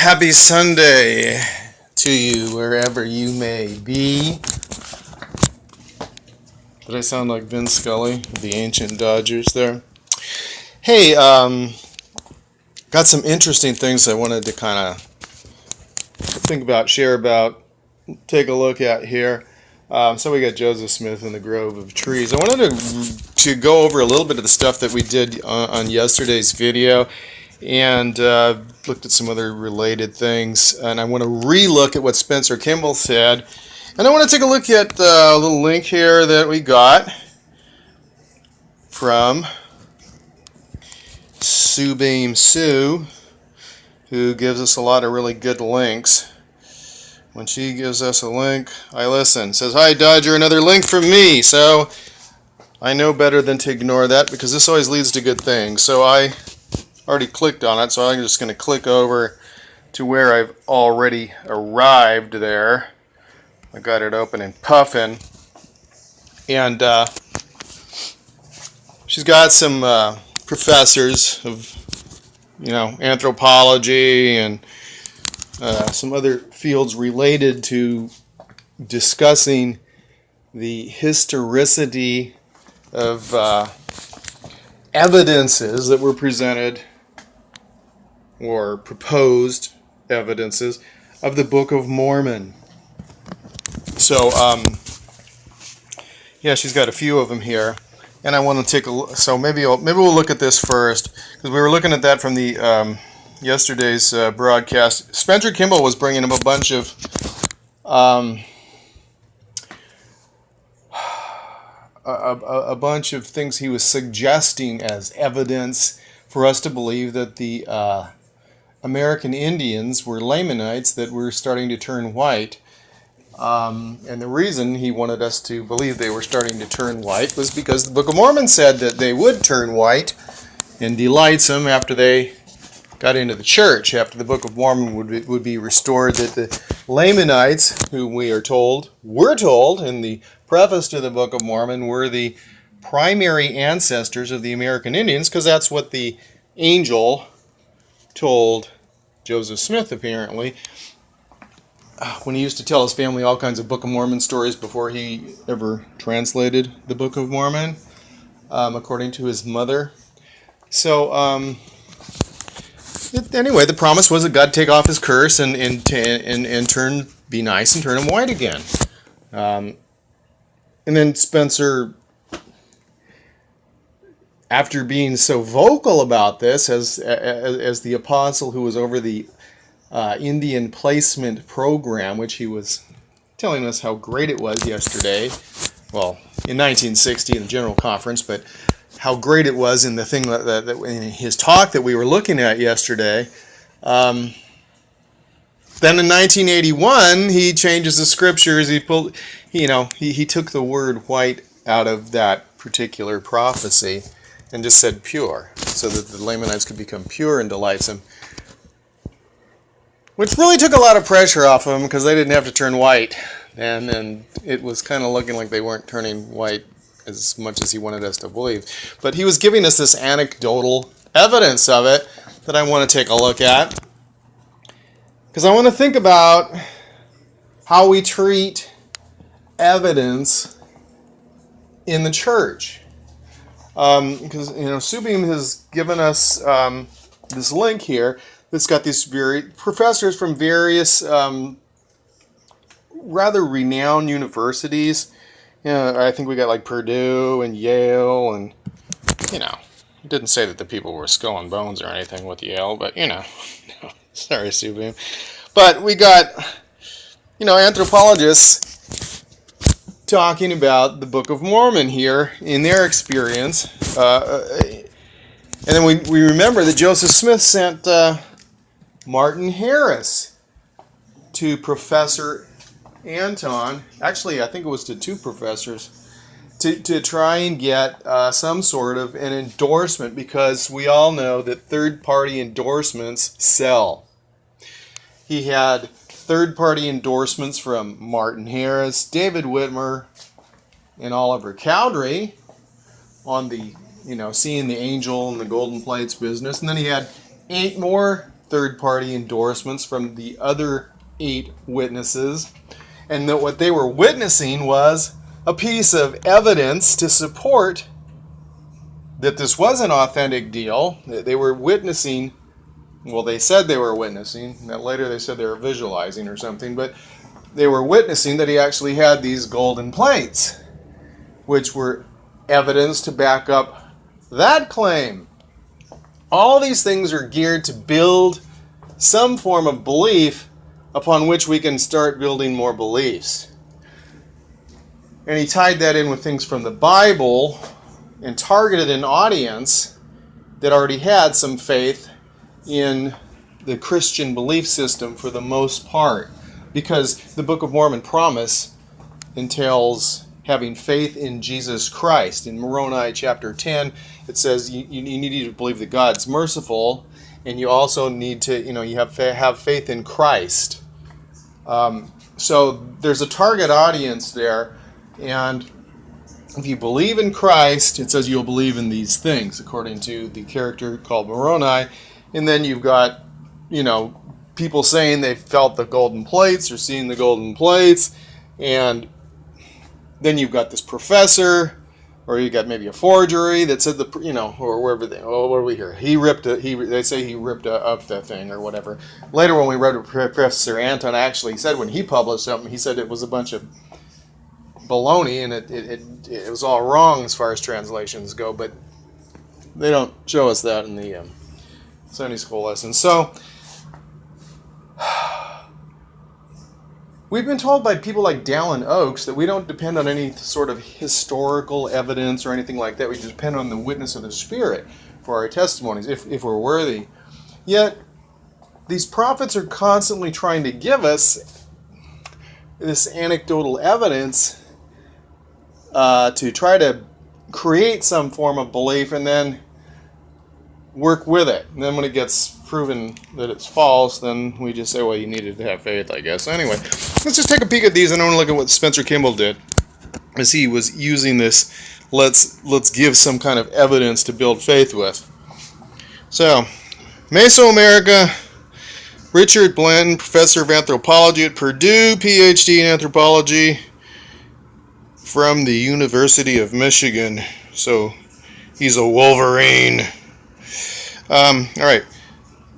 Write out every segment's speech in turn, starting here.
Happy Sunday to you wherever you may be. Did I sound like Vince Scully of the ancient Dodgers there? Hey, got some interesting things I wanted to kind of think about, share about, take a look at here. So we got Joseph Smith in the Grove of Trees. I wanted to go over a little bit of the stuff that we did on yesterday's video, and looked at some other related things. And I want to re-look at what Spencer Kimball said. And I want to take a look at a little link here that we got from Subeam Sue, who gives us a lot of really good links. When she gives us a link, I listen. Says, "Hi Dodger, another link from me." So I know better than to ignore that, because this always leads to good things. So I already clicked on it, so I'm just going to click over to where I've already arrived there. I got it open and puffing, and she's got some professors of, anthropology and some other fields related to discussing the historicity of evidences that were presented, or proposed evidences, of the Book of Mormon. So, she's got a few of them here, and I want to take a look. So maybe we'll look at this first, because we were looking at that from the yesterday's broadcast. Spencer Kimball was bringing up a bunch of a bunch of things he was suggesting as evidence for us to believe that the American Indians were Lamanites that were starting to turn white. And the reason he wanted us to believe they were starting to turn white was because the Book of Mormon said that they would turn white in delightsome after they got into the church, after the Book of Mormon would be restored, that the Lamanites, whom we're told in the preface to the Book of Mormon, were the primary ancestors of the American Indians, because that's what the angel told Joseph Smith, apparently, when he used to tell his family all kinds of Book of Mormon stories before he ever translated the Book of Mormon, according to his mother. So, anyway, the promise was that God take off his curse and be nice and turn him white again. And then Spencer, after being so vocal about this, as the apostle who was over the Indian placement program, which he was telling us how great it was yesterday, well, in 1960 in the General Conference, but how great it was in the thing that in his talk that we were looking at yesterday. Then in 1981, he changes the scriptures. He took the word white out of that particular prophecy and just said pure, so that the Lamanites could become pure and delightsome, which really took a lot of pressure off of them, because they didn't have to turn white, and it was kind of looking like they weren't turning white as much as he wanted us to believe. But he was giving us this anecdotal evidence of it that I want to take a look at, because I want to think about how we treat evidence in the church. Because Subeam has given us this link here that's got these professors from various rather renowned universities. I think we got like Purdue and Yale, and it didn't say that the people were skull and bones or anything with Yale, but sorry, Subeam. But we got anthropologists talking about the Book of Mormon here in their experience. And then we remember that Joseph Smith sent Martin Harris to Professor Anton. Actually, I think it was to two professors, to try and get some sort of an endorsement, because we all know that third-party endorsements sell. He had third-party endorsements from Martin Harris, David Whitmer, and Oliver Cowdery on the, seeing the angel and the golden plates business. And then he had 8 more third-party endorsements from the other 8 witnesses, and that what they were witnessing was a piece of evidence to support that this was an authentic deal. They were witnessing, well, they said they were witnessing, and then later they said they were visualizing or something, but they were witnessing that he actually had these golden plates, which were evidence to back up that claim. All these things are geared to build some form of belief upon which we can start building more beliefs. And he tied that in with things from the Bible and targeted an audience that already had some faith in the Christian belief system for the most part, because the Book of Mormon promise entails having faith in Jesus Christ. In Moroni chapter 10, it says you need to believe that God's merciful, and you also need to, you have faith in Christ. So there's a target audience there, and if you believe in Christ, it says you'll believe in these things, according to the character called Moroni. And then you've got, people saying they felt the golden plates or seen the golden plates, and then you've got this professor, or you got maybe a forgery that said or wherever what do we hear? They say he ripped up that thing or whatever. Later, when we read what Professor Anton actually said when he published something, he said it was a bunch of baloney, and it was all wrong as far as translations go, but they don't show us that in the Sunday school lesson. So we've been told by people like Dallin Oaks that we don't depend on any sort of historical evidence or anything like that. We depend on the witness of the Spirit for our testimonies, if we're worthy. Yet, these prophets are constantly trying to give us this anecdotal evidence to try to create some form of belief and then work with it. And then when it gets proven that it's false, then we just say, well, you needed to have faith, I guess. Anyway, let's just take a peek at these, and I want to look at what Spencer Kimball did as he was using this let's give some kind of evidence to build faith with. So, Mesoamerica, Richard Blanton, professor of anthropology at Purdue, PhD in anthropology from the University of Michigan. So, he's a Wolverine. All right.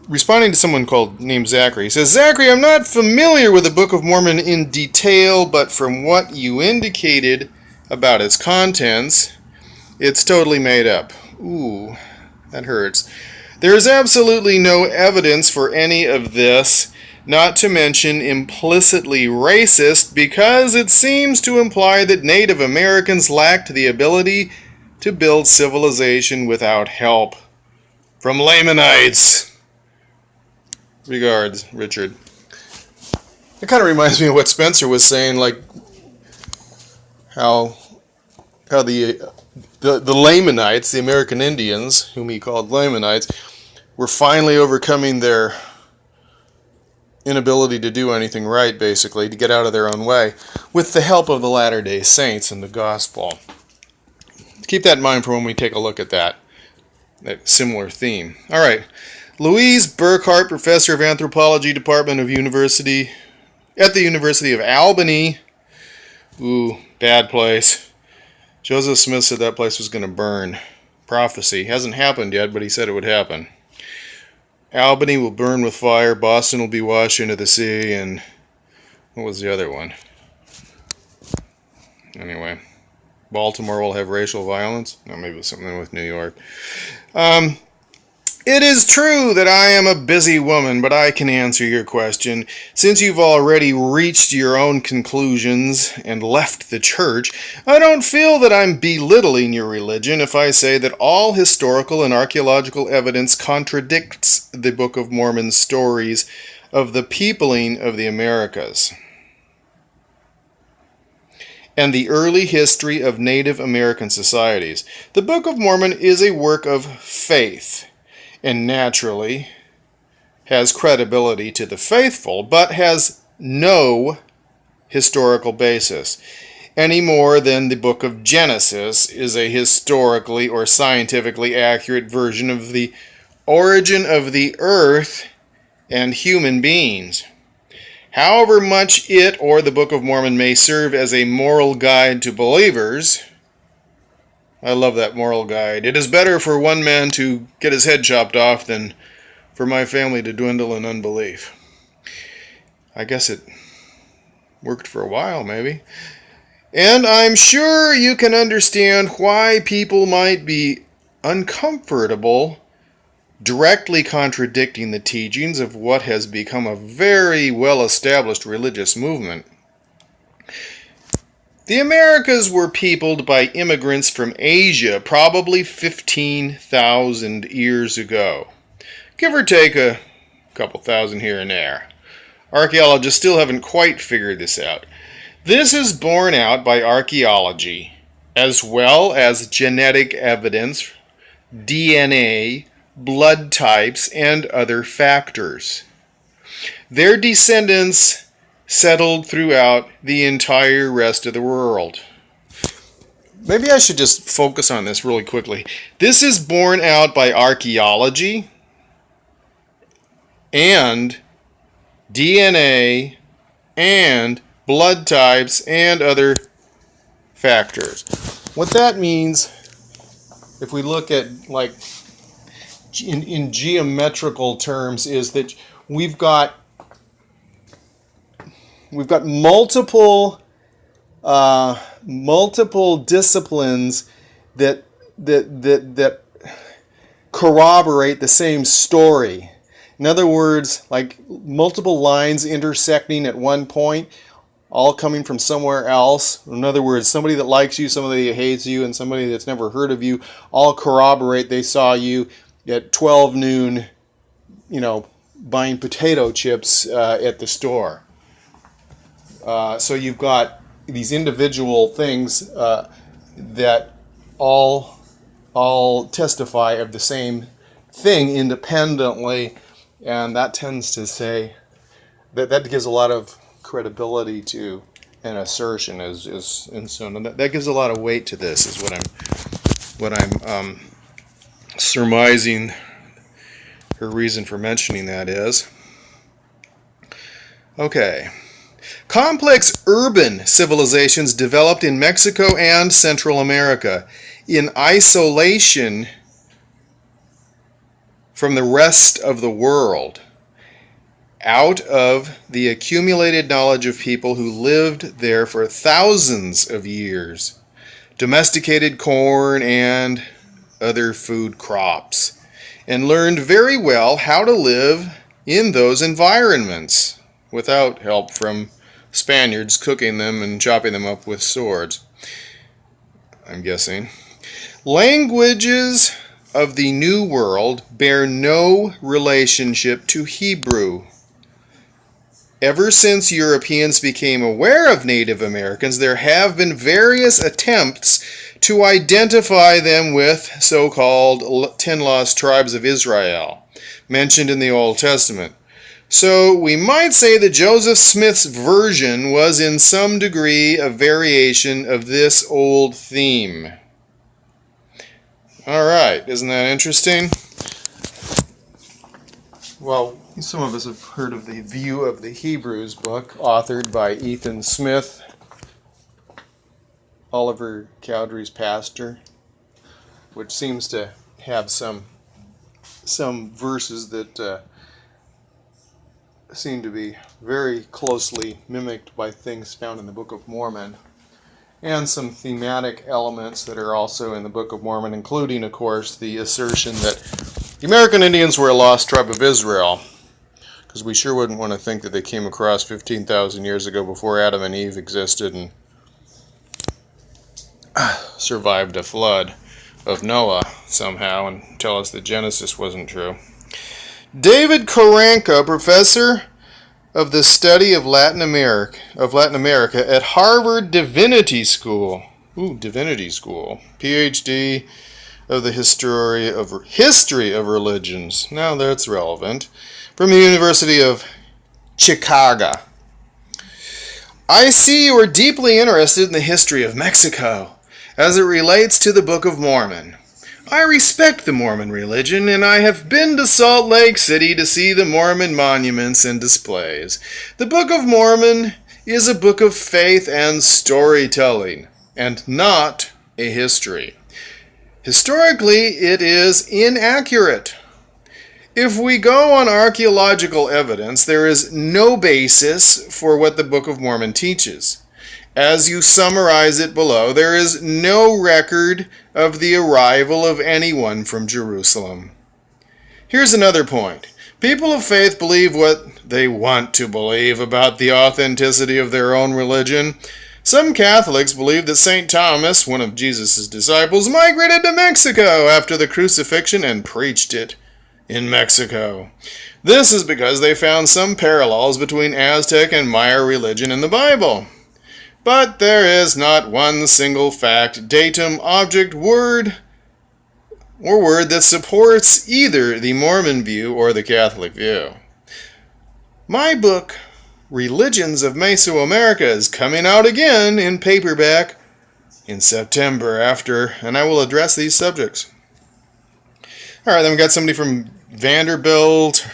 Responding to someone named Zachary, he says, Zachary, I'm not familiar with the Book of Mormon in detail, but from what you indicated about its contents, it's totally made up. Ooh, that hurts. There is absolutely no evidence for any of this, not to mention implicitly racist, because it seems to imply that Native Americans lacked the ability to build civilization without help from Lamanites. Regards, Richard. It kind of reminds me of what Spencer was saying, like how the Lamanites, the American Indians, whom he called Lamanites, were finally overcoming their inability to do anything right, basically, to get out of their own way, with the help of the Latter-day Saints and the gospel. Keep that in mind for when we take a look at that similar theme. All right. Louise Burkhart, professor of anthropology, Department of University at the University of Albany. Ooh, bad place. Joseph Smith said that place was going to burn. Prophecy. Hasn't happened yet, but he said it would happen. Albany will burn with fire. Boston will be washed into the sea. And what was the other one? Anyway, Baltimore will have racial violence. No, maybe it was something with New York. It is true that I am a busy woman, but I can answer your question. Since you've already reached your own conclusions and left the church, I don't feel that I'm belittling your religion if I say that all historical and archaeological evidence contradicts the Book of Mormon's stories of the peopling of the Americas and the early history of Native American societies. The Book of Mormon is a work of faith, and naturally has credibility to the faithful, but has no historical basis, any more than the book of Genesis is a historically or scientifically accurate version of the origin of the earth and human beings. However much it or the Book of Mormon may serve as a moral guide to believers, I love that moral guide. It is better for one man to get his head chopped off than for my family to dwindle in unbelief. I guess it worked for a while, maybe. And I'm sure you can understand why people might be uncomfortable directly contradicting the teachings of what has become a very well-established religious movement. The Americas were peopled by immigrants from Asia probably 15,000 years ago, give or take a couple thousand here and there. Archaeologists still haven't quite figured this out. This is borne out by archaeology, as well as genetic evidence, DNA, blood types, and other factors. Their descendants settled throughout the entire rest of the world. Maybe I should just focus on this really quickly. This is borne out by archaeology and DNA and blood types and other factors. What that means, if we look at like in geometrical terms, is that we've got multiple disciplines that corroborate the same story. In other words, like multiple lines intersecting at one point, all coming from somewhere else. In other words, somebody that likes you, somebody that hates you, and somebody that's never heard of you, all corroborate they saw you at 12 noon, buying potato chips at the store. So you've got these individual things that all testify of the same thing independently, and that tends to say that gives a lot of credibility to an assertion, and so that gives a lot of weight to this. Is what I'm surmising. Her reason for mentioning that is okay. Complex urban civilizations developed in Mexico and Central America in isolation from the rest of the world, out of the accumulated knowledge of people who lived there for thousands of years, domesticated corn and other food crops, and learned very well how to live in those environments without help from Spaniards cooking them and chopping them up with swords, I'm guessing. Languages of the New World bear no relationship to Hebrew. Ever since Europeans became aware of Native Americans, there have been various attempts to identify them with so-called 10 lost tribes of Israel, mentioned in the Old Testament. So we might say that Joseph Smith's version was in some degree a variation of this old theme. All right, isn't that interesting? Well, some of us have heard of the View of the Hebrews book, authored by Ethan Smith, Oliver Cowdery's pastor, which seems to have some verses that seem to be very closely mimicked by things found in the Book of Mormon, and some thematic elements that are also in the Book of Mormon, including, of course, the assertion that the American Indians were a lost tribe of Israel, because we sure wouldn't want to think that they came across 15,000 years ago before Adam and Eve existed and survived a flood of Noah somehow and tell us that Genesis wasn't true. David Koranka, professor of the study of Latin America at Harvard Divinity School. Divinity School. PhD of the history of religions. Now that's relevant. From the University of Chicago. I see you are deeply interested in the history of Mexico as it relates to the Book of Mormon. I respect the Mormon religion, and I have been to Salt Lake City to see the Mormon monuments and displays. The Book of Mormon is a book of faith and storytelling, and not a history. Historically, it is inaccurate. If we go on archaeological evidence, there is no basis for what the Book of Mormon teaches. As you summarize it below, there is no record of the arrival of anyone from Jerusalem. Here's another point. People of faith believe what they want to believe about the authenticity of their own religion. Some Catholics believe that St. Thomas, one of Jesus' disciples, migrated to Mexico after the crucifixion and preached it in Mexico. This is because they found some parallels between Aztec and Maya religion in the Bible. But there is not one single fact, datum, object, word that supports either the Mormon view or the Catholic view. My book, Religions of Mesoamerica, is coming out again in paperback in September and I will address these subjects. Alright, then we got somebody from Vanderbilt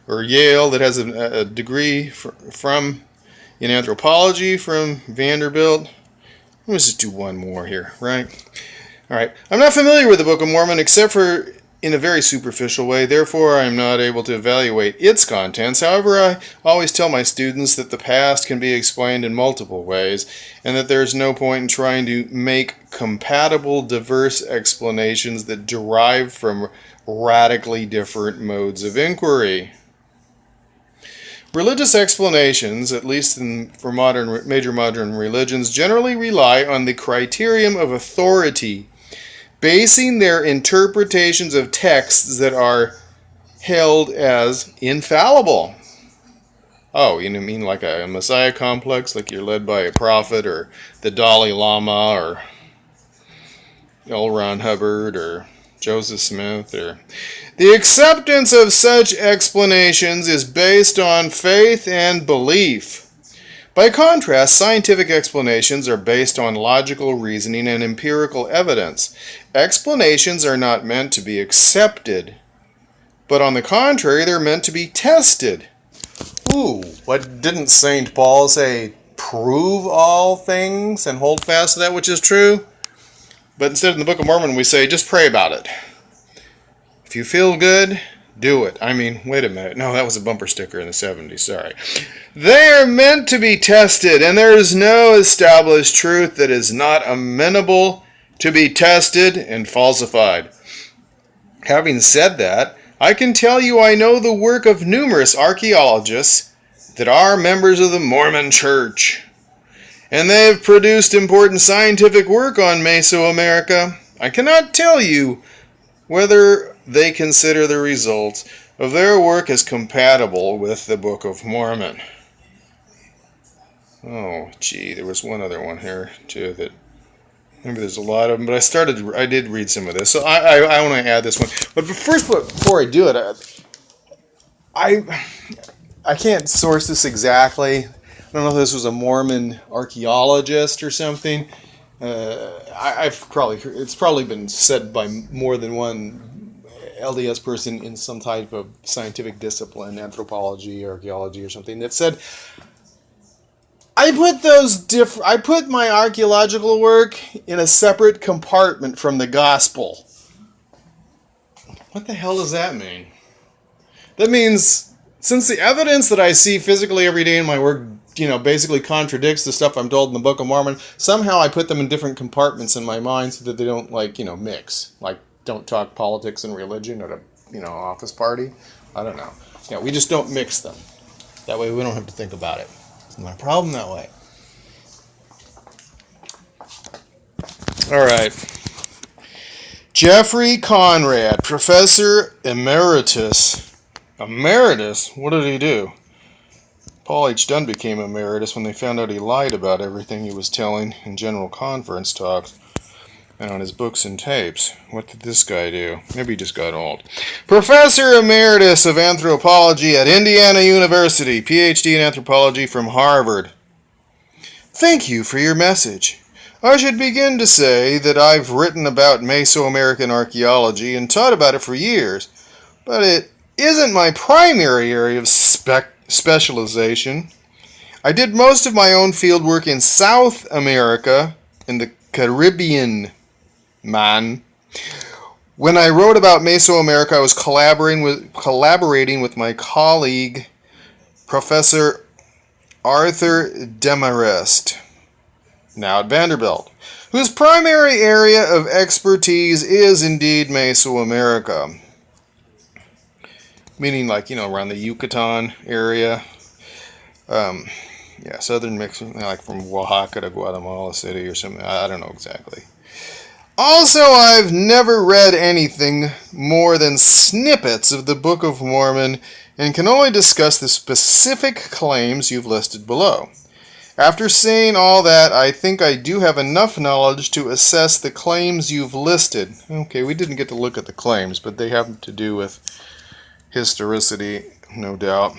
or Yale that has a degree in anthropology from Vanderbilt. Let's just do one more here, right? Alright, I'm not familiar with the Book of Mormon except for in a very superficial way, therefore I am not able to evaluate its contents. However, I always tell my students that the past can be explained in multiple ways, and that there is no point in trying to make compatible, diverse explanations that derive from radically different modes of inquiry. Religious explanations, at least for major modern religions, generally rely on the criterion of authority, basing their interpretations of texts that are held as infallible. Oh, you mean like a Messiah complex, like you're led by a prophet, or the Dalai Lama, or L. Ron Hubbard, or Joseph Smith, or... The acceptance of such explanations is based on faith and belief. By contrast, scientific explanations are based on logical reasoning and empirical evidence. Explanations are not meant to be accepted, but on the contrary, they're meant to be tested. Ooh, what didn't St. Paul say? Prove all things and hold fast to that which is true? But instead in the Book of Mormon we say, just pray about it. If you feel good, do it. I mean, wait a minute. No, that was a bumper sticker in the 70s. Sorry. They are meant to be tested, and there is no established truth that is not amenable to be tested and falsified. Having said that, I can tell you I know the work of numerous archaeologists that are members of the Mormon Church, and they have produced important scientific work on Mesoamerica. I cannot tell you whether they consider the results of their work as compatible with the Book of Mormon. Oh, gee, there was one other one here, too, that... Maybe there's a lot of them, but I did read some of this, so I want to add this one. But first, before I do it, I can't source this exactly. I don't know if this was a Mormon archaeologist or something. It's probably been said by more than one LDS person in some type of scientific discipline, anthropology, archaeology, or something, that said, I put my archaeological work in a separate compartment from the gospel. What the hell does that mean? That means, since the evidence that I see physically every day in my work, basically contradicts the stuff I'm told in the Book of Mormon, somehow I put them in different compartments in my mind so that they don't, mix. Like, don't talk politics and religion at a, office party. I don't know. Yeah, we just don't mix them. That way we don't have to think about it. It's not a problem that way. All right. Jeffrey Conrad, Professor Emeritus. Emeritus? What did he do? Paul H. Dunn became emeritus when they found out he lied about everything he was telling in general conference talks and on his books and tapes. What did this guy do? Maybe he just got old. Professor Emeritus of Anthropology at Indiana University, PhD in Anthropology from Harvard. Thank you for your message. I should begin to say that I've written about Mesoamerican archaeology and taught about it for years, but it isn't my primary area of specialization. I did most of my own fieldwork in South America and the Caribbean, man. When I wrote about Mesoamerica, I was collaborating with my colleague, Professor Arthur Demarest, now at Vanderbilt, whose primary area of expertise is indeed Mesoamerica. Meaning, like, around the Yucatan area. Southern Mexico, like from Oaxaca to Guatemala City or something. I don't know exactly. Also, I've never read anything more than snippets of the Book of Mormon and can only discuss the specific claims you've listed below. After saying all that, I think I do have enough knowledge to assess the claims you've listed. Okay, we didn't get to look at the claims, but they have to do with historicity, no doubt.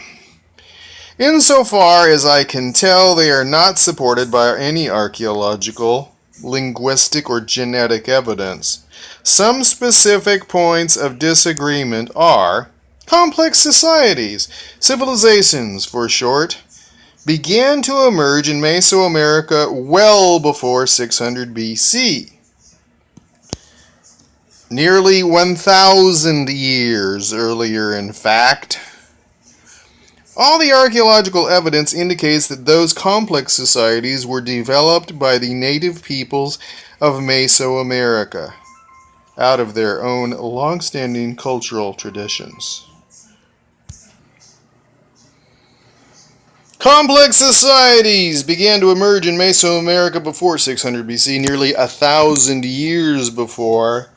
Insofar as I can tell, they are not supported by any archaeological, linguistic, or genetic evidence. Some specific points of disagreement are: complex societies, civilizations for short, began to emerge in Mesoamerica well before 600 BC. Nearly 1,000 years earlier, in fact. All the archaeological evidence indicates that those complex societies were developed by the native peoples of Mesoamerica out of their own long-standing cultural traditions. Complex societies began to emerge in Mesoamerica before 600 BC, nearly 1,000 years before.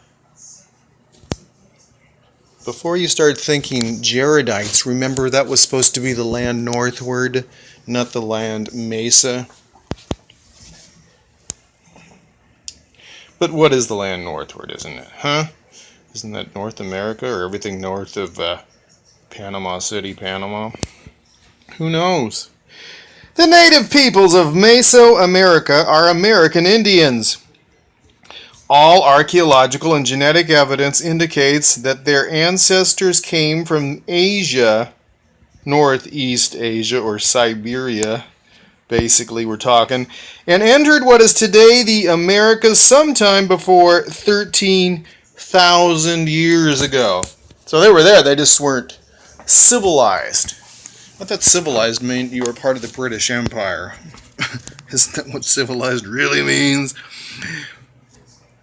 Before you start thinking Jaredites, remember that was supposed to be the land northward, not the land Mesa. But what is the land northward, isn't it? Huh? Isn't that North America, or everything north of Panama City, Panama? Who knows? The native peoples of Mesoamerica are American Indians. All archaeological and genetic evidence indicates that their ancestors came from Asia, Northeast Asia, or Siberia, basically we're talking, and entered what is today the Americas sometime before 13,000 years ago. So they were there, they just weren't civilized. I thought civilized meant you were part of the British Empire. Isn't that what civilized really means?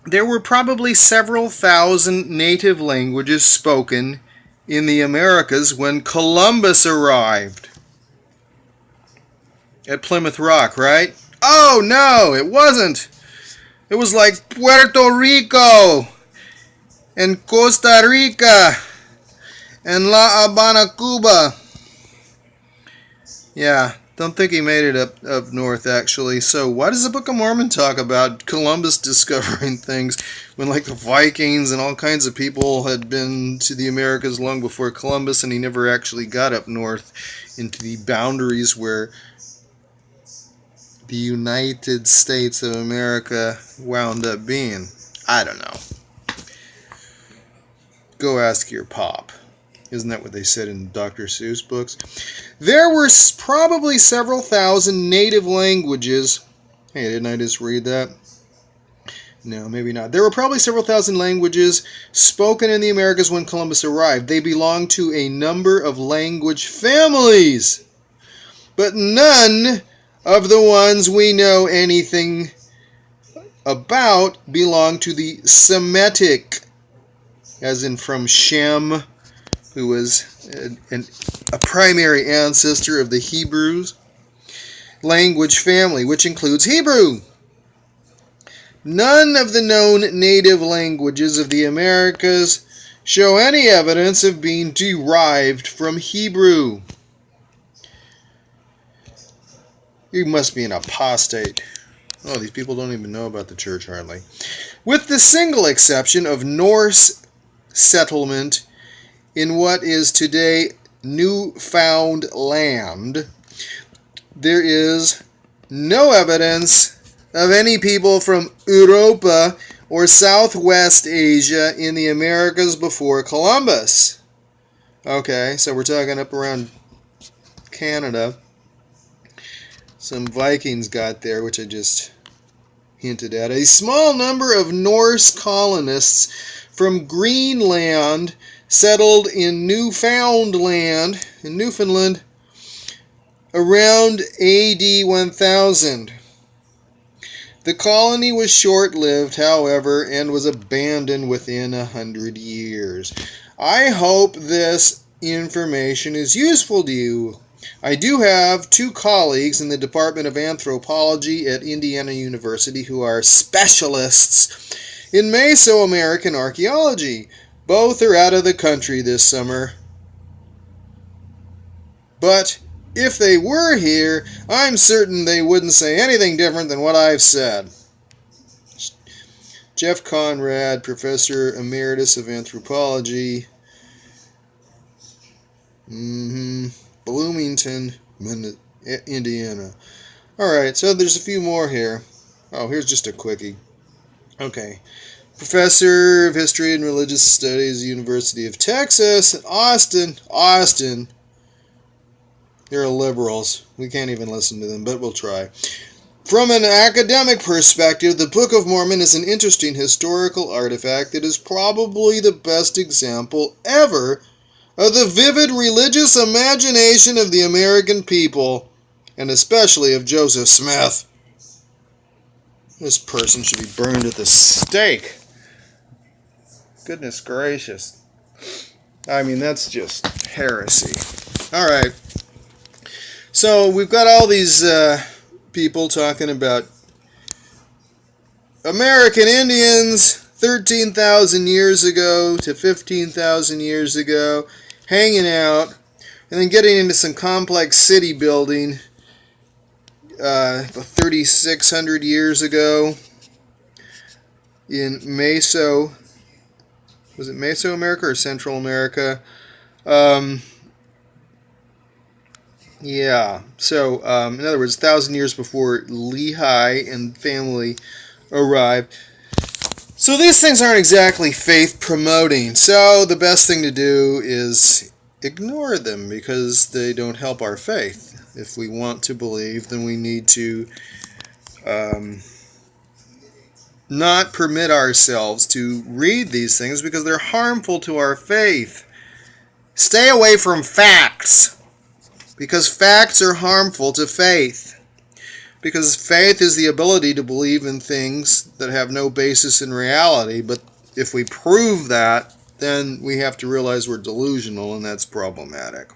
There were probably several thousand native languages spoken in the Americas when Columbus arrived. At Plymouth Rock, right? Oh, no, it wasn't. It was like Puerto Rico and Costa Rica and La Habana, Cuba. Yeah, don't think he made it up north, actually. So why does the Book of Mormon talk about Columbus discovering things when, like, the Vikings and all kinds of people had been to the Americas long before Columbus, and he never actually got up north into the boundaries where the United States of America wound up being? I don't know. Go ask your pop. Isn't that what they said in Dr. Seuss books? There were probably several thousand native languages. Hey, didn't I just read that? No, maybe not. There were probably several thousand languages spoken in the Americas when Columbus arrived. They belonged to a number of language families, but none of the ones we know anything about belong to the Semitic, as in from Shem, who was a primary ancestor of the Hebrews, language family, which includes Hebrew. None of the known native languages of the Americas show any evidence of being derived from Hebrew. You must be an apostate. Oh, these people don't even know about the church hardly. With the single exception of Norse settlement in what is today Newfoundland, there is no evidence of any people from Europa or Southwest Asia in the Americas before Columbus. Okay, so we're talking up around Canada. Some Vikings got there, which I just hinted at. A small number of Norse colonists from Greenland settled in Newfoundland, around AD 1000. The colony was short-lived, however, and was abandoned within 100 years. I hope this information is useful to you. I do have 2 colleagues in the Department of Anthropology at Indiana University who are specialists in Mesoamerican archaeology. Both are out of the country this summer. But if they were here, I'm certain they wouldn't say anything different than what I've said. Jeff Conrad, Professor Emeritus of Anthropology, Bloomington, Indiana. Alright, so there's a few more here. Oh, here's just a quickie. Okay. Professor of History and Religious Studies, University of Texas at Austin. They're liberals. We can't even listen to them, but we'll try. From an academic perspective, the Book of Mormon is an interesting historical artifact that is probably the best example ever of the vivid religious imagination of the American people, and especially of Joseph Smith. This person should be burned at the stake. Goodness gracious. I mean, that's just heresy. Alright. So, we've got all these people talking about American Indians 13,000 years ago to 15,000 years ago, hanging out, and then getting into some complex city building 3,600 years ago in was it Mesoamerica or Central America? Yeah, so in other words, 1,000 years before Lehi and family arrived. So these things aren't exactly faith promoting, so the best thing to do is ignore them because they don't help our faith. If we want to believe, then we need to not permit ourselves to read these things because they're harmful to our faith. Stay away from facts, because facts are harmful to faith. Because faith is the ability to believe in things that have no basis in reality, but if we prove that, then we have to realize we're delusional, and that's problematic.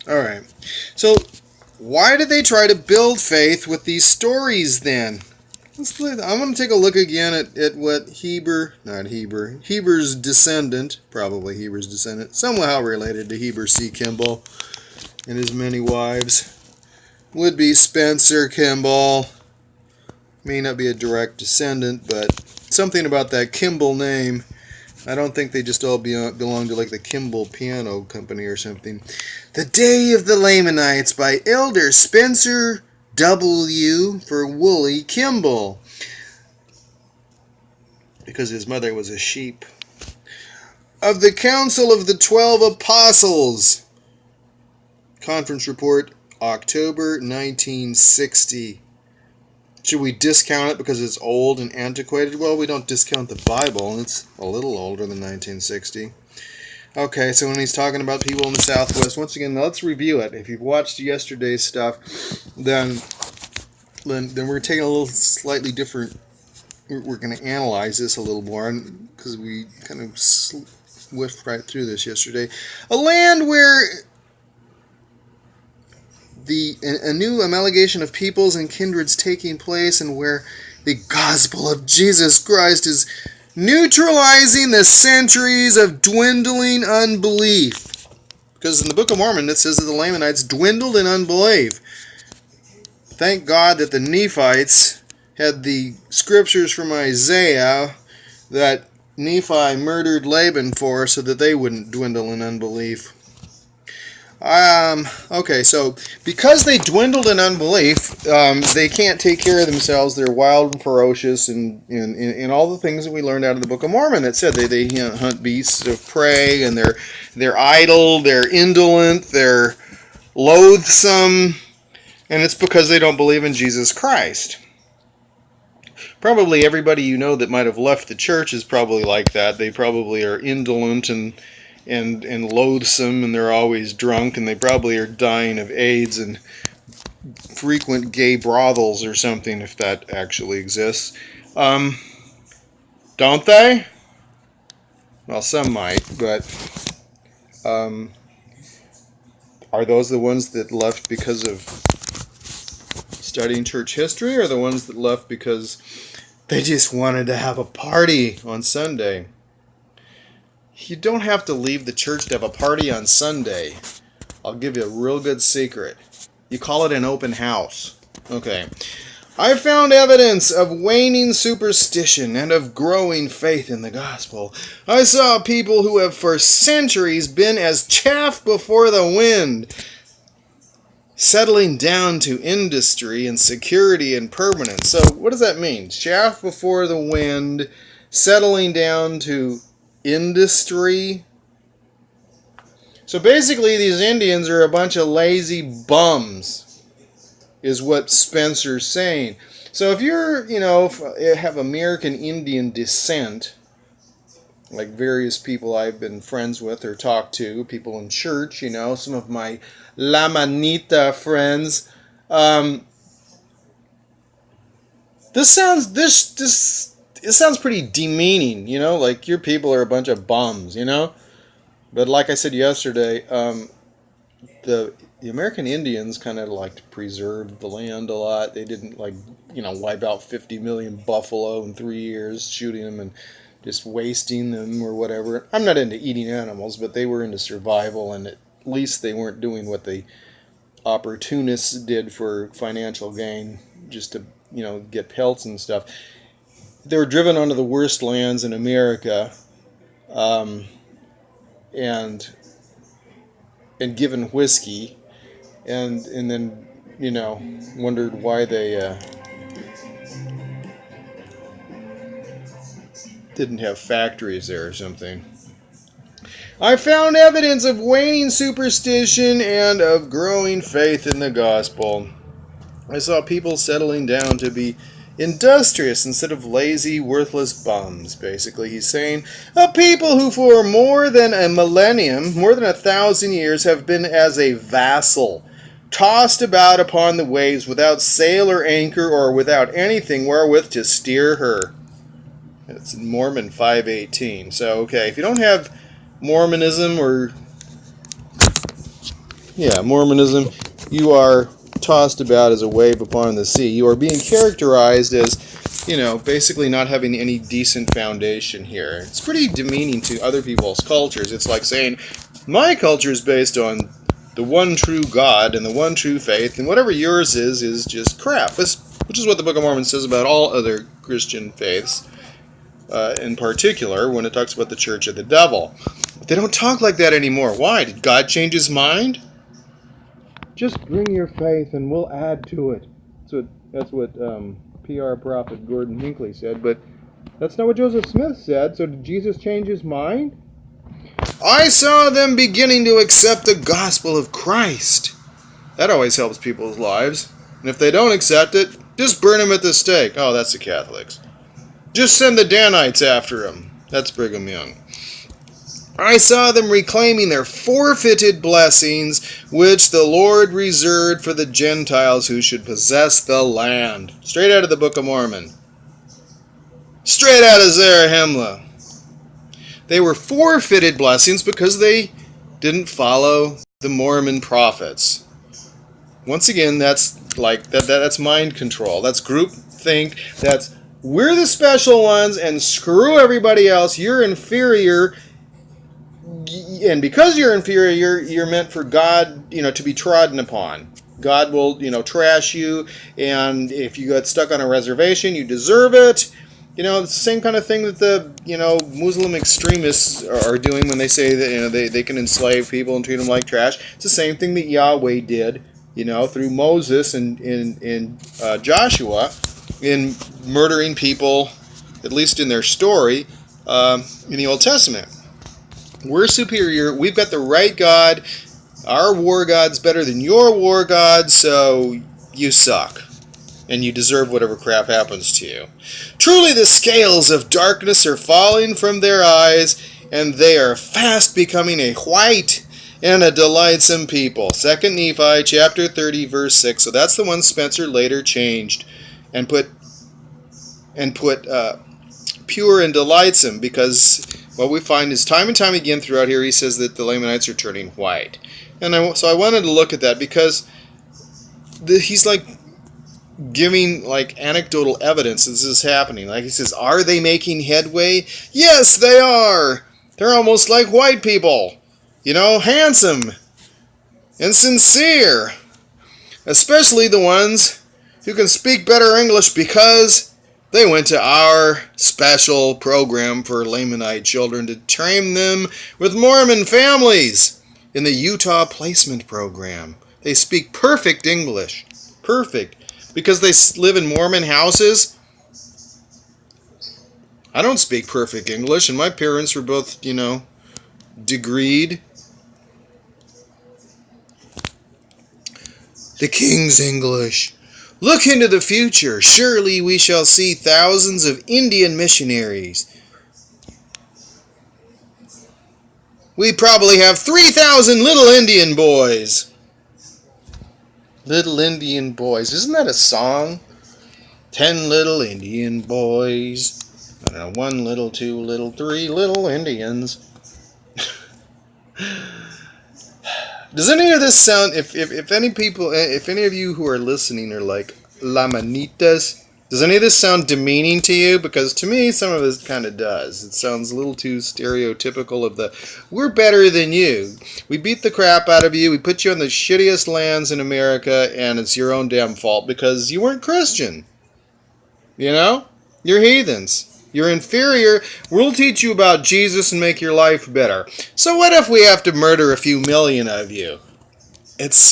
Alright, so why did they try to build faith with these stories then? I'm going to take a look again at what Heber's descendant, probably Heber's descendant, somehow related to Heber C. Kimball and his many wives, would be Spencer Kimball. May not be a direct descendant, but something about that Kimball name. I don't think they just all belong to like the Kimball Piano Company or something. The Day of the Lamanites by Elder Spencer W. for Woolley Kimball, because his mother was a sheep. Of the Council of the 12 Apostles. Conference report, October 1960. Should we discount it because it's old and antiquated? Well, we don't discount the Bible. It's a little older than 1960. Okay, so when he's talking about people in the Southwest, once again, let's review it. If you've watched yesterday's stuff, then we're taking a little slightly different. We're going to analyze this a little more because we kind of whiffed right through this yesterday. A land where a new amalgamation of peoples and kindreds taking place, and where the gospel of Jesus Christ is neutralizing the centuries of dwindling unbelief. Because in the Book of Mormon it says that the Lamanites dwindled in unbelief. Thank God that the Nephites had the scriptures from Isaiah that Nephi murdered Laban for, so that they wouldn't dwindle in unbelief. Okay, so because they dwindled in unbelief, they can't take care of themselves. They're wild and ferocious, and all the things that we learned out of the Book of Mormon that said they hunt beasts of prey, and they're idle, they're indolent, they're loathsome, and it's because they don't believe in Jesus Christ. Probably everybody you know that might have left the church is probably like that. They probably are indolent and loathsome, and they're always drunk, and they probably are dying of AIDS and frequent gay brothels or something, if that actually exists. Don't they? Well, some might, but are those the ones that left because of studying church history, or the ones that left because they just wanted to have a party on Sunday? You don't have to leave the church to have a party on Sunday. I'll give you a real good secret. You call it an open house. Okay. I found evidence of waning superstition and of growing faith in the gospel. I saw people who have for centuries been as chaff before the wind, settling down to industry and security and permanence. So what does that mean? Chaff before the wind, settling down to industry. So basically these Indians are a bunch of lazy bums, is what Spencer's saying. So if you're, have American Indian descent, like various people I've been friends with or talked to, people in church, some of my La Manita friends, this sounds pretty demeaning, like your people are a bunch of bums, But like I said yesterday, the American Indians kind of like to preserve the land a lot. They didn't wipe out 50 million buffalo in 3 years, shooting them and just wasting them or whatever. I'm not into eating animals, but they were into survival, and at least they weren't doing what the opportunists did for financial gain, just to get pelts and stuff. They were driven onto the worst lands in America, and given whiskey, and then wondered why they didn't have factories there or something. I found evidence of waning superstition and of growing faith in the gospel. I saw people settling down to be industrious instead of lazy, worthless bums, basically. He's saying, a people who for more than a millennium, more than 1,000 years, have been as a vassal, tossed about upon the waves without sail or anchor or without anything wherewith to steer her. It's in Mormon 5:18. So, okay, if you don't have Mormonism, you are tossed about as a wave upon the sea. You are being characterized as, basically not having any decent foundation here. It's pretty demeaning to other people's cultures. It's like saying, my culture is based on the one true God and the one true faith, and whatever yours is just crap. Which is what the Book of Mormon says about all other Christian faiths, in particular when it talks about the Church of the Devil. But they don't talk like that anymore. Why? Did God change his mind? Just bring your faith and we'll add to it. That's what PR prophet Gordon Hinckley said, but that's not what Joseph Smith said. So did Jesus change his mind? I saw them beginning to accept the gospel of Christ. That always helps people's lives. And if they don't accept it, just burn them at the stake. Oh, that's the Catholics. Just send the Danites after them. That's Brigham Young. I saw them reclaiming their forfeited blessings, which the Lord reserved for the Gentiles who should possess the land. Straight out of the Book of Mormon. Straight out of Zarahemla. They were forfeited blessings because they didn't follow the Mormon prophets. Once again, that's that's mind control. That's groupthink. That's we're the special ones and screw everybody else. You're inferior. And because you're inferior, you're meant for God, to be trodden upon. God will, trash you, and if you got stuck on a reservation, you deserve it, It's the same kind of thing that the Muslim extremists are doing when they say that they can enslave people and treat them like trash. It's the same thing that Yahweh did, through Moses and in Joshua, in murdering people, at least in their story, in the Old Testament. We're superior. We've got the right God. Our war God's better than your war God, so you suck. And you deserve whatever crap happens to you. Truly the scales of darkness are falling from their eyes, and they are fast becoming a white and a delightsome people. 2 Nephi chapter 30, verse 6. So that's the one Spencer later changed and put pure and delightsome, because what we find is time and time again throughout here he says that the Lamanites are turning white. And so I wanted to look at that because he's like giving like anecdotal evidence that this is happening. Like he says, are they making headway? Yes, they are. They're almost like white people. Handsome and sincere. Especially the ones who can speak better English because they went to our special program for Lamanite children to train them with Mormon families in the Utah Placement Program. They speak perfect English. Perfect. Because they live in Mormon houses. I don't speak perfect English, and my parents were both, degreed. The King's English. Look into the future. Surely we shall see thousands of Indian missionaries. We probably have 3,000 little Indian boys. Little Indian boys. Isn't that a song? 10 little Indian boys. I don't know, 1 little, 2 little, 3 little Indians. Does any of this sound, if any of you who are listening are like Lamanitas, does any of this sound demeaning to you? Because to me, some of this kind of does. It sounds a little too stereotypical of the, we're better than you. We beat the crap out of you. We put you on the shittiest lands in America, and it's your own damn fault because you weren't Christian. You're heathens. You're inferior. We'll teach you about Jesus and make your life better. So what if we have to murder a few million of you? It's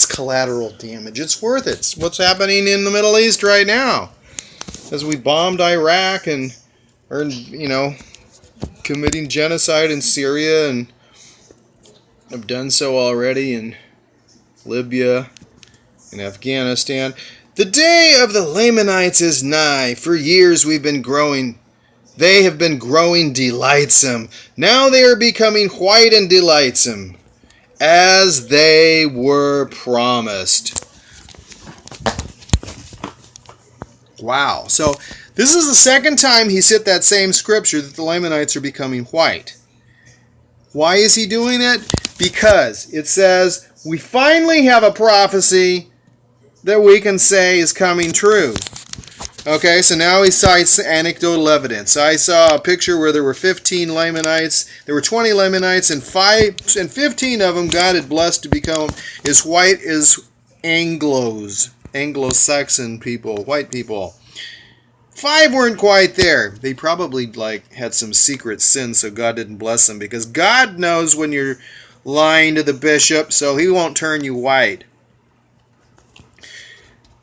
collateral damage. It's worth it. It's what's happening in the Middle East right now. As we bombed Iraq and are, committing genocide in Syria and have done so already in Libya and Afghanistan. The day of the Lamanites is nigh. For years we've been growing. They have been growing delightsome. Now they are becoming white and delightsome, as they were promised. Wow. So this is the second time he said that same scripture that the Lamanites are becoming white. Why is he doing it? Because it says we finally have a prophecy that we can say is coming true. Okay, so now he cites anecdotal evidence. I saw a picture where there were 15 Lamanites. There were 20 Lamanites, and 15 of them God had blessed to become as white as Anglo-Saxon people, white people. 5 weren't quite there. They probably had some secret sin, so God didn't bless them, because God knows when you're lying to the bishop, so he won't turn you white.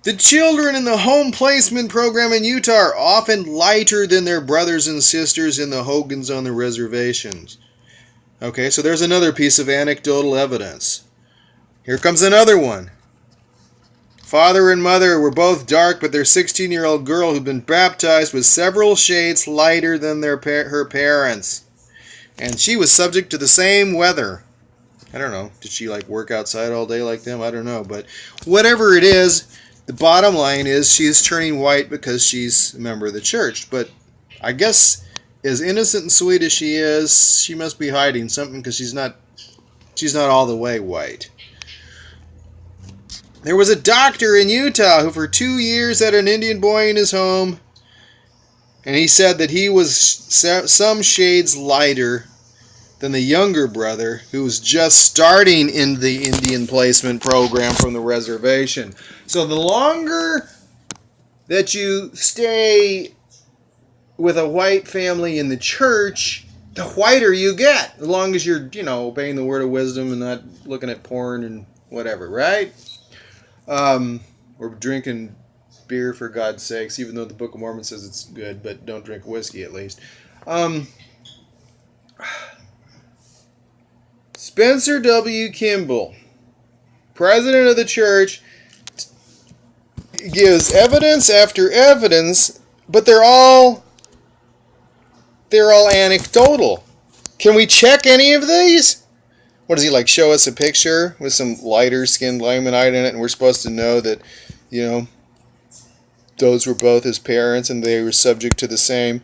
The children in the home placement program in Utah are often lighter than their brothers and sisters in the Hogans on the reservations. Okay, so there's another piece of anecdotal evidence. Here comes another one. Father and mother were both dark, but their 16-year-old girl who'd been baptized was several shades lighter than her parents. And she was subject to the same weather. I don't know. Did she work outside all day like them? I don't know. But whatever it is, the bottom line is she is turning white because she's a member of the church. But I guess as innocent and sweet as she is, she must be hiding something, because she's not all the way white. There was a doctor in Utah who for 2 years had an Indian boy in his home, and he said that he was some shades lighter than the younger brother who was just starting in the Indian placement program from the reservation. So the longer that you stay with a white family in the church, the whiter you get, as long as you're, obeying the word of wisdom and not looking at porn and whatever, right? Or drinking beer for God's sakes, even though the Book of Mormon says it's good, but don't drink whiskey at least. Spencer W. Kimball, president of the church, gives evidence after evidence, but they're all anecdotal. Can we check any of these? What does he show us a picture with some lighter skinned Lamanite in it, and we're supposed to know that, those were both his parents and they were subject to the same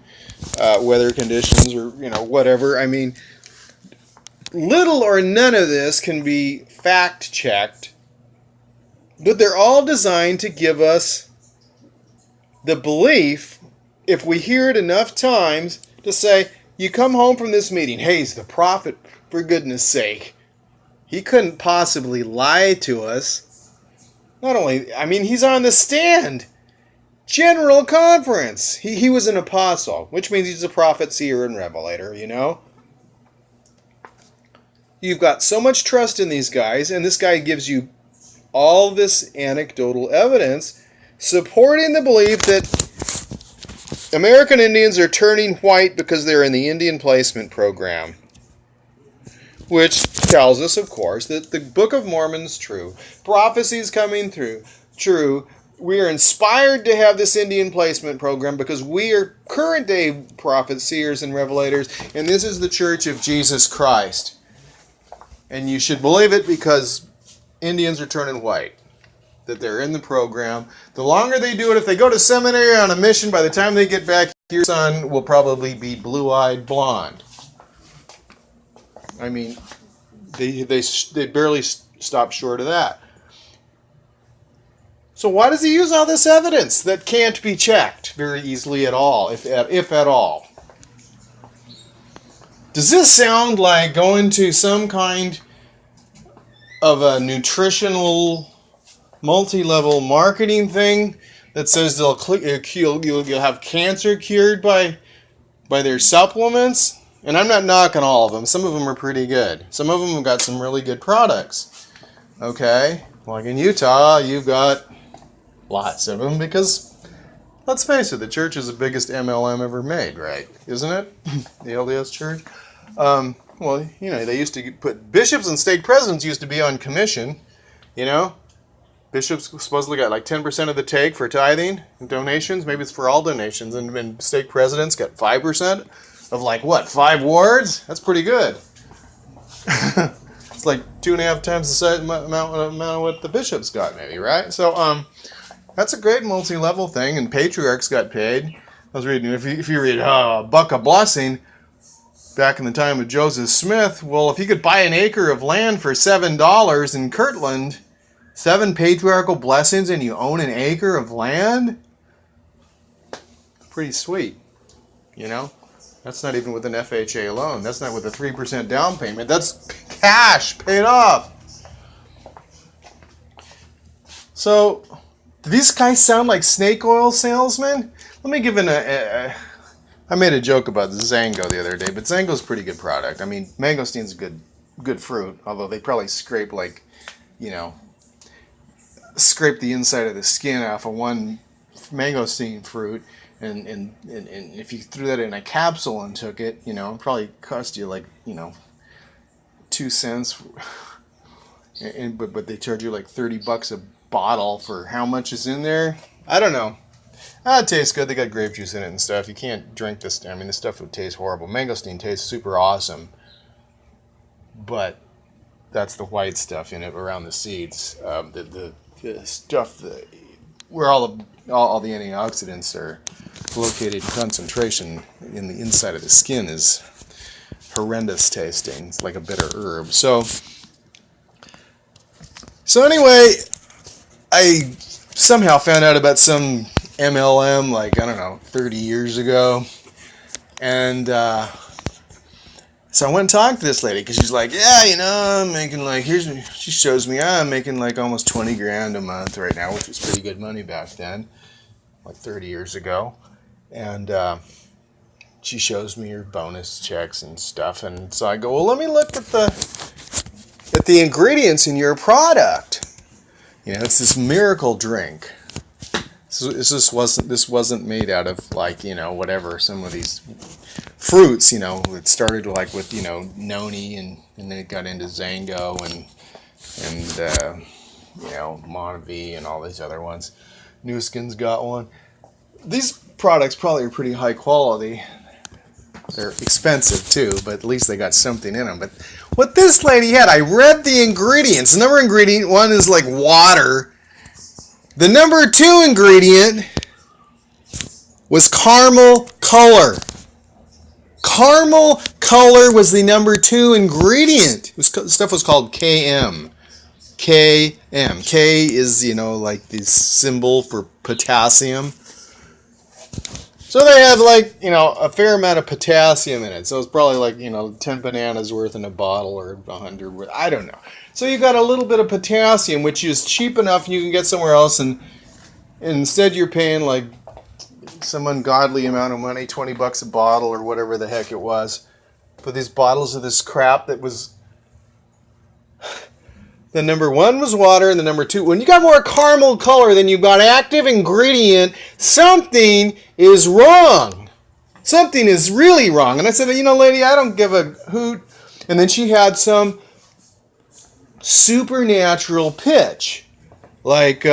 weather conditions or, whatever. I mean, little or none of this can be fact checked, but they're all designed to give us the belief, if we hear it enough times, to say, you come home from this meeting, hey, he's the prophet, for goodness sake. He couldn't possibly lie to us. Not only, he's on the stand. General conference. He was an apostle, which means he's a prophet, seer, and revelator, You've got so much trust in these guys, and this guy gives you all this anecdotal evidence supporting the belief that American Indians are turning white because they're in the Indian Placement Program. Which tells us, of course, that the Book of Mormon's true. Prophecies coming through. True. We are inspired to have this Indian Placement Program because we are current day prophets, seers, and revelators, and this is the Church of Jesus Christ. And you should believe it because Indians are turning white. That they're in the program. The longer they do it, if they go to seminary on a mission, by the time they get back, your son will probably be blue-eyed blonde. They barely stop short of that. So why does he use all this evidence that can't be checked very easily at all, if at all? Does this sound like going to some kind of a nutritional, multi-level marketing thing that says you'll have cancer cured by their supplements? And I'm not knocking all of them. Some of them are pretty good. Some of them have got some really good products. Okay? Like in Utah, you've got lots of them because, let's face it, the church is the biggest MLM ever made, right? Isn't it? The LDS church? They used to put bishops and stake presidents used to be on commission, Bishops supposedly got 10% of the take for tithing and donations. Maybe it's for all donations. And stake presidents got 5% of 5 wards? That's pretty good. It's 2.5 times the size amount of what the bishops got, maybe, right? So, that's a great multi-level thing, and patriarchs got paid. I was reading, if you read Buck of Blessing, back in the time of Joseph Smith, well, if you could buy an acre of land for $7 in Kirtland, 7 patriarchal blessings, and you own an acre of land? Pretty sweet, That's not even with an FHA loan. That's not with a 3% down payment. That's cash paid off. So, do these guys sound like snake oil salesmen? Let me give I made a joke about the Zango the other day, but Zango's a pretty good product. Mangostein's good fruit, although they probably scrape scrape the inside of the skin off of one mangosteen fruit, and if you threw that in a capsule and took it, it'd probably cost you 2 cents, but they charge you $30 a bottle for how much is in there. I don't know. It tastes good. They got grape juice in it and stuff. You can't drink this. This stuff would taste horrible. Mangosteen tastes super awesome, but that's the white stuff in it around the seeds. The stuff where all the antioxidants are located in concentration in the inside of the skin is horrendous tasting. It's like a bitter herb. So anyway, I somehow found out about some MLM 30 years ago, and so I went and talked to this lady because she's like, I'm making she shows me I'm making almost 20 grand a month right now, which was pretty good money back then, 30 years ago, and she shows me her bonus checks and stuff, and so I go, well, let me look at the ingredients in your product. It's this miracle drink. So this wasn't made out of whatever, some of these fruits. It started with noni, and then it got into Zango and Monavie and all these other ones. New Skin's got one. These products probably are pretty high quality. They're expensive too, but at least they got something in them. But what this lady had, I read the ingredients. The number ingredient one is like water. The number 2 ingredient was caramel color. Caramel color was the number 2 ingredient. Stuff was called KM. KM. K is, like the symbol for potassium. So they have a fair amount of potassium in it. So it's probably 10 bananas worth in a bottle or 100 worth. I don't know. So you got a little bit of potassium, which is cheap enough you can get somewhere else, and instead you're paying some ungodly amount of money, $20 a bottle or whatever the heck it was, for these bottles of this crap that was. The number 1 was water, and the number 2, when you got more caramel color than you've got active ingredient, something is wrong. Something is really wrong. And I said, lady, I don't give a hoot. And then she had some supernatural pitch. Their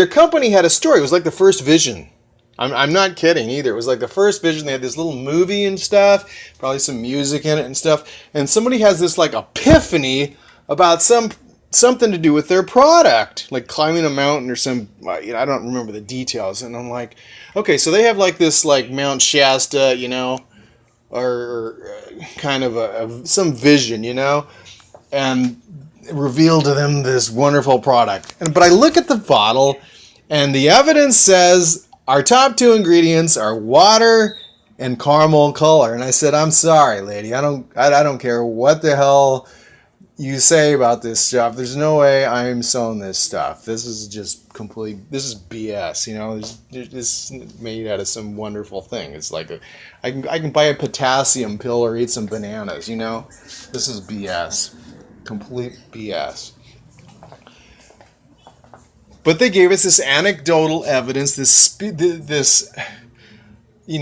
company had a story. It was like the first vision. I'm not kidding either. It was like the first vision. They had this little movie and stuff, probably some music in it and stuff. And somebody has this epiphany about something to do with their product, like climbing a mountain or some, I don't remember the details. And I'm like, okay, so they have this Mount Shasta, or kind of some vision, and reveal to them this wonderful product. But I look at the bottle, and the evidence says our top 2 ingredients are water and caramel color. And I said, I'm sorry, lady, I don't care what the hell you say about this stuff. There's no way I'm selling this stuff. This is just this is BS. This is made out of some wonderful thing. It's I can buy a potassium pill or eat some bananas. This is BS. Complete BS. But they gave us this anecdotal evidence, this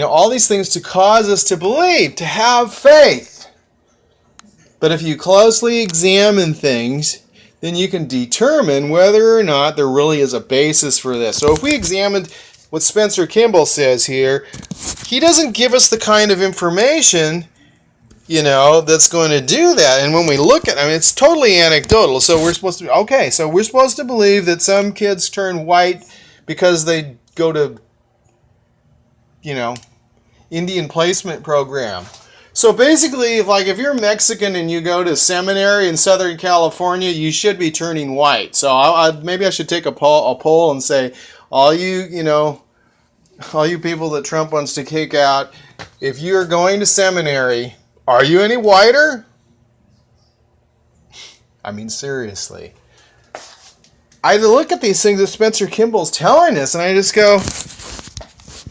all these things to cause us to believe, to have faith. But if you closely examine things, then you can determine whether or not there really is a basis for this. So if we examined what Spencer Kimball says here, he doesn't give us the kind of information, that's going to do that. And when we look at it's totally anecdotal. So we're supposed to believe that some kids turn white because they go to, Indian placement program. So basically, if you're Mexican and you go to seminary in Southern California, you should be turning white. So maybe I should take a poll and say, all you people that Trump wants to kick out, if you're going to seminary, are you any whiter? Seriously. I look at these things that Spencer Kimball's telling us, and I just go,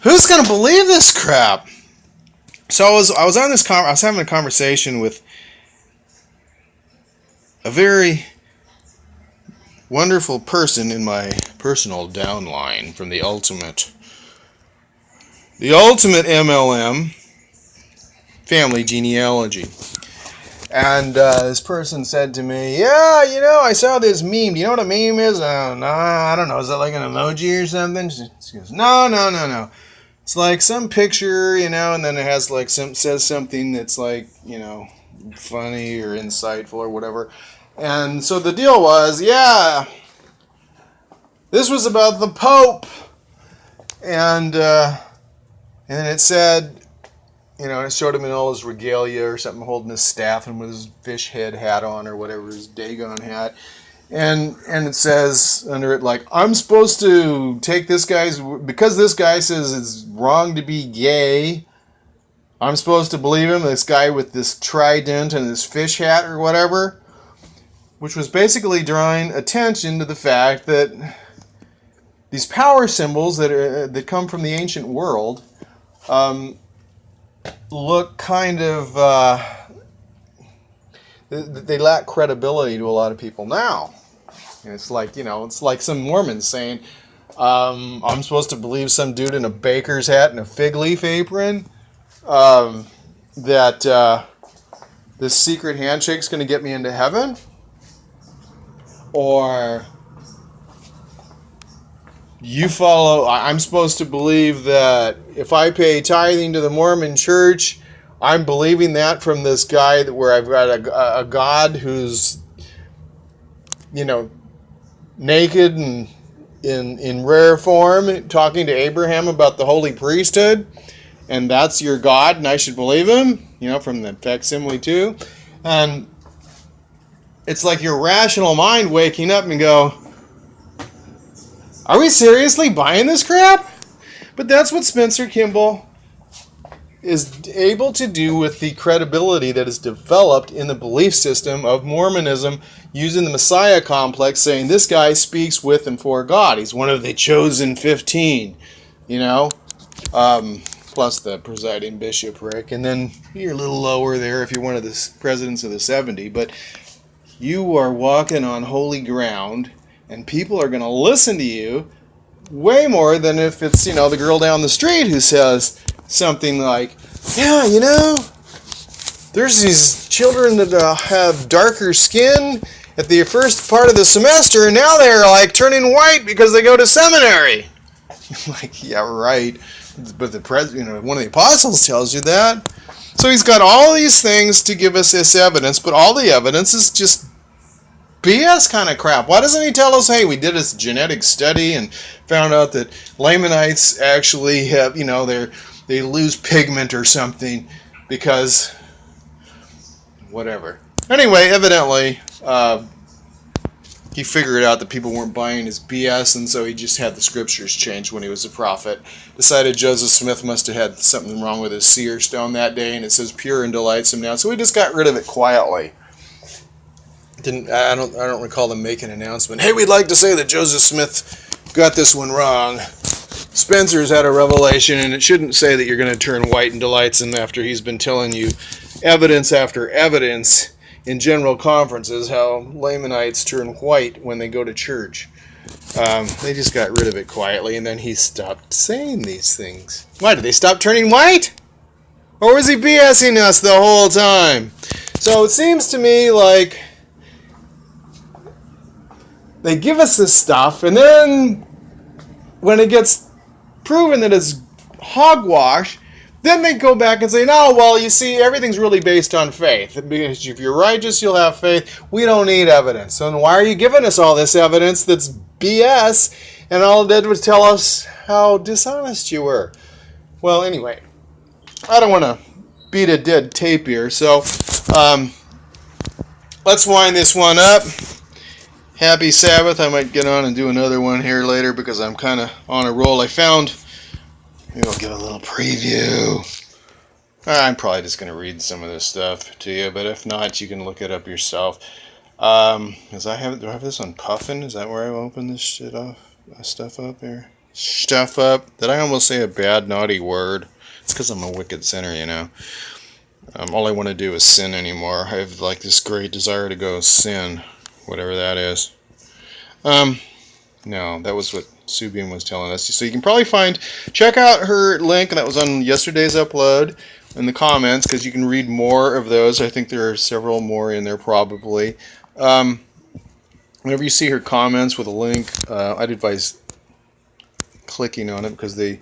who's going to believe this crap? So I was having a conversation with a very wonderful person in my personal downline from the ultimate MLM family genealogy. And this person said to me, I saw this meme. Do you know what a meme is? I don't know. Is that like an emoji or something? She goes, no. It's like some picture, and then it has says something that's funny or insightful or whatever. And so the deal was, this was about the Pope. And then it said, it showed him in all his regalia or something, holding his staff and with his fish head hat on or whatever, his Dagon hat. And it says under it, I'm supposed to take this guy's, because this guy says it's wrong to be gay, I'm supposed to believe him, this guy with this trident and this fish hat or whatever, which was basically drawing attention to the fact that these power symbols that come from the ancient world look kind of, they lack credibility to a lot of people now. And it's like, it's like some Mormons saying, I'm supposed to believe some dude in a baker's hat and a fig leaf apron, that this secret handshake's going to get me into heaven? Or I'm supposed to believe that if I pay tithing to the Mormon church, I'm believing that from this guy where I've got a God who's, naked and in rare form, talking to Abraham about the holy priesthood, and that's your God, and I should believe him, from the facsimile too. And it's like your rational mind waking up and go, are we seriously buying this crap? But that's what Spencer Kimball is able to do with the credibility that is developed in the belief system of Mormonism, using the Messiah complex, saying this guy speaks with and for God. He's one of the chosen 15, plus the presiding bishopric. And then you're a little lower there if you're one of the presidents of the 70. But you are walking on holy ground, and people are going to listen to you way more than if it's, the girl down the street who says something like, yeah, there's these children that have darker skin at the first part of the semester, and now they're like turning white because they go to seminary. Like, yeah, right. But the one of the apostles tells you that. So he's got all these things to give us this evidence, but all the evidence is just BS kind of crap. Why doesn't he tell us, hey, we did this genetic study and found out that Lamanites actually have, they lose pigment or something because whatever. Anyway, evidently, he figured out that people weren't buying his BS, and so he just had the scriptures changed when he was a prophet. Decided Joseph Smith must have had something wrong with his seer stone that day, and it says pure and delightsome now. So he just got rid of it quietly. I don't recall them making an announcement. Hey, we'd like to say that Joseph Smith got this one wrong. Spencer's had a revelation, and it shouldn't say that you're going to turn white and delightsome after he's been telling you evidence after evidence in general conferences how Lamanites turn white when they go to church. They just got rid of it quietly, and then he stopped saying these things. Why, did they stop turning white? Or was he BSing us the whole time? So it seems to me like they give us this stuff, and then when it gets proven that it's hogwash, then they go back and say, no, well, you see, everything's really based on faith. Because if you're righteous, you'll have faith. We don't need evidence. So then why are you giving us all this evidence that's BS, and all it did was tell us how dishonest you were? Well, anyway, I don't want to beat a dead tape here, so let's wind this one up. Happy Sabbath. I might get on and do another one here later because I'm kind of on a roll. Maybe I'll give a little preview. I'm probably just going to read some of this stuff to you, but if not, you can look it up yourself. Do I have this on Puffin? Is that where I open this stuff up here? Stuff up. Did I almost say a bad, naughty word? It's because I'm a wicked sinner, All I want to do is sin anymore. I have this great desire to go sin. Whatever that is. No, that was what Subian was telling us. So you can probably check out her link that was on yesterday's upload in the comments, because you can read more of those. I think there are several more in there probably. Whenever you see her comments with a link, I'd advise clicking on it because they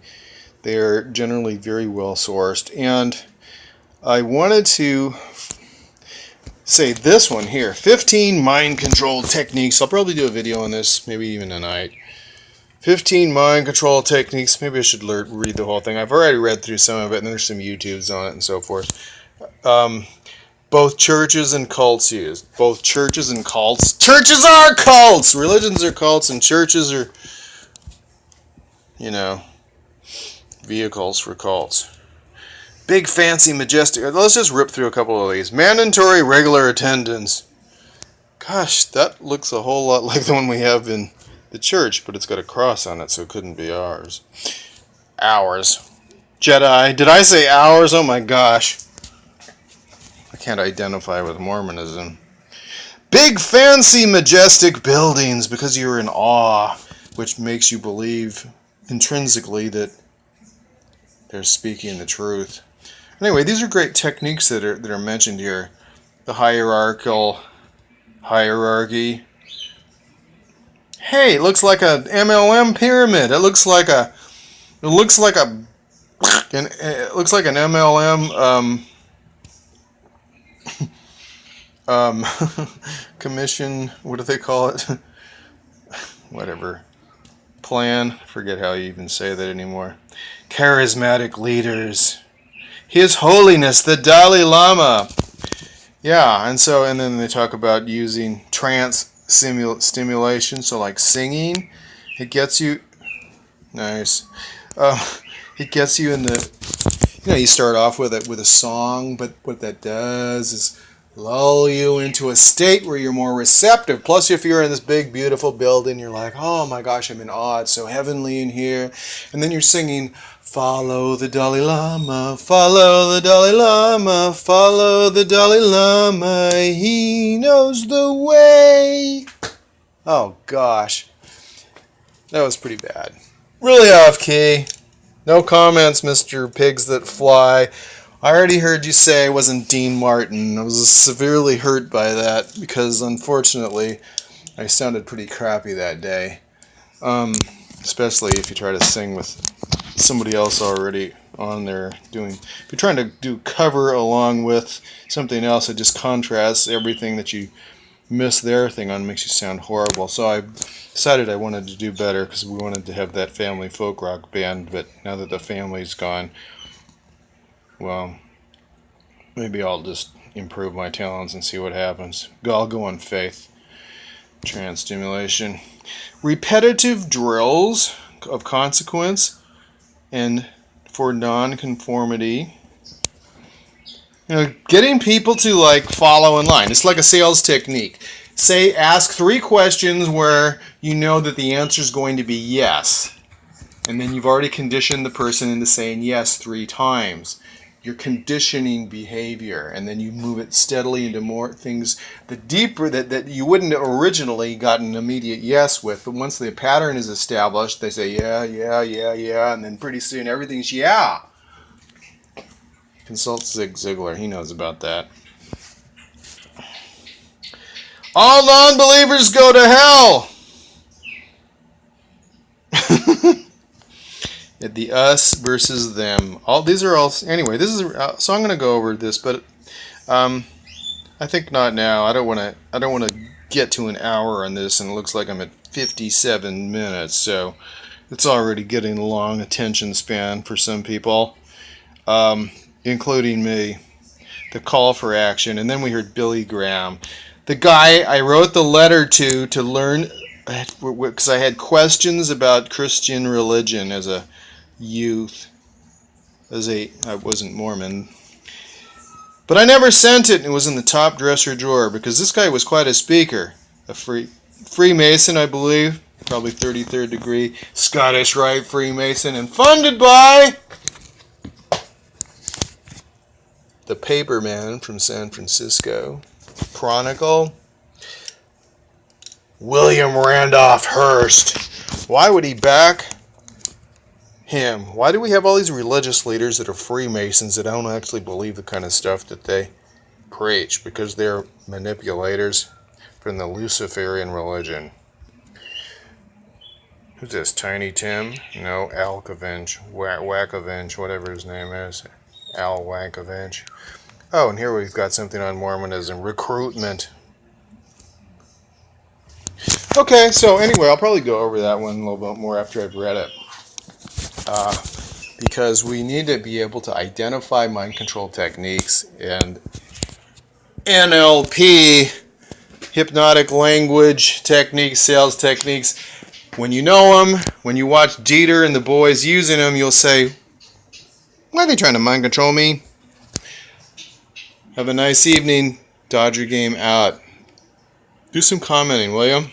are generally very well sourced. And I wanted to say this one here, 15 mind control techniques. I'll probably do a video on this, maybe even tonight. 15 mind control techniques. Maybe I should read the whole thing. I've already read through some of it, and there's some YouTubes on it and so forth. Both churches and cults use. Both churches and cults. Churches are cults! Religions are cults, and churches are, vehicles for cults. Big, fancy, majestic. Let's just rip through a couple of these. Mandatory regular attendance. Gosh, that looks a whole lot like the one we have in the church, but it's got a cross on it, so it couldn't be ours. Jedi. Did I say hours? Oh my gosh. I can't identify with Mormonism. Big, fancy, majestic buildings because you're in awe, which makes you believe intrinsically that they're speaking the truth. Anyway, these are great techniques that are mentioned here. The hierarchical hierarchy. Hey, it looks like an MLM pyramid. It looks like an MLM commission. What do they call it? Whatever. Plan. Forget how you even say that anymore. Charismatic leaders. His Holiness the Dalai Lama. Yeah, and then they talk about using trance stimulation, so like singing, it gets you nice. It gets you in the, you start off with a song, but what that does is lull you into a state where you're more receptive. Plus, if you're in this big, beautiful building, you're like, oh my gosh, I'm in awe. It's so heavenly in here. And then you're singing, follow the Dalai Lama, follow the Dalai Lama, follow the Dalai Lama. He knows the way. Oh gosh, that was pretty bad. Really off key. No comments, Mr. Pigs That Fly. I already heard you say it wasn't Dean Martin. I was severely hurt by that because, unfortunately, I sounded pretty crappy that day. Especially if you try to sing with somebody else already on there doing. If you're trying to do cover along with something else, it just contrasts everything that you miss their thing on, makes you sound horrible. So I decided I wanted to do better because we wanted to have that family folk rock band, but now that the family's gone, well, maybe I'll just improve my talents and see what happens. I'll go on faith. Trance stimulation. Repetitive drills of consequence and for non-conformity. Getting people to follow in line. It's like a sales technique. Ask 3 questions where you know that the answer is going to be yes. And then you've already conditioned the person into saying yes 3 times. You're conditioning behavior, and then you move it steadily into more things, the deeper that you wouldn't have originally gotten an immediate yes with. But once the pattern is established, they say yeah, yeah, yeah, yeah, and then pretty soon everything's yeah. Consult Zig Ziglar, he knows about that. All non-believers go to hell. The us versus them. These are all anyway. This is so I'm going to go over this, but I think not now. I don't want to get to an hour on this, and it looks like I'm at 57 minutes. So it's already getting a long attention span for some people, including me. The call for action, and then we heard Billy Graham, the guy I wrote the letter to learn, because I had questions about Christian religion as a youth. I wasn't Mormon, but I never sent it. It was in the top dresser drawer because this guy was quite a speaker, a Freemason, I believe, probably 33rd degree Scottish Rite Freemason, and funded by the Paperman from San Francisco Chronicle, William Randolph Hearst. Why would he back him? Why do we have all these religious leaders that are Freemasons that don't actually believe the kind of stuff that they preach? Because they're manipulators from the Luciferian religion. Who's this? Tiny Tim? No, Alcavenge, Wackovenge, whatever his name is. Al Wankovenge. Oh, and here we've got something on Mormonism. Recruitment. Okay, so anyway, I'll probably go over that one a little bit more after I've read it. Because we need to be able to identify mind control techniques and NLP, hypnotic language techniques, sales techniques. When you know them, when you watch Dieter and the boys using them, you'll say, why are they trying to mind control me? Have a nice evening. Dodger game out. Do some commenting, will you?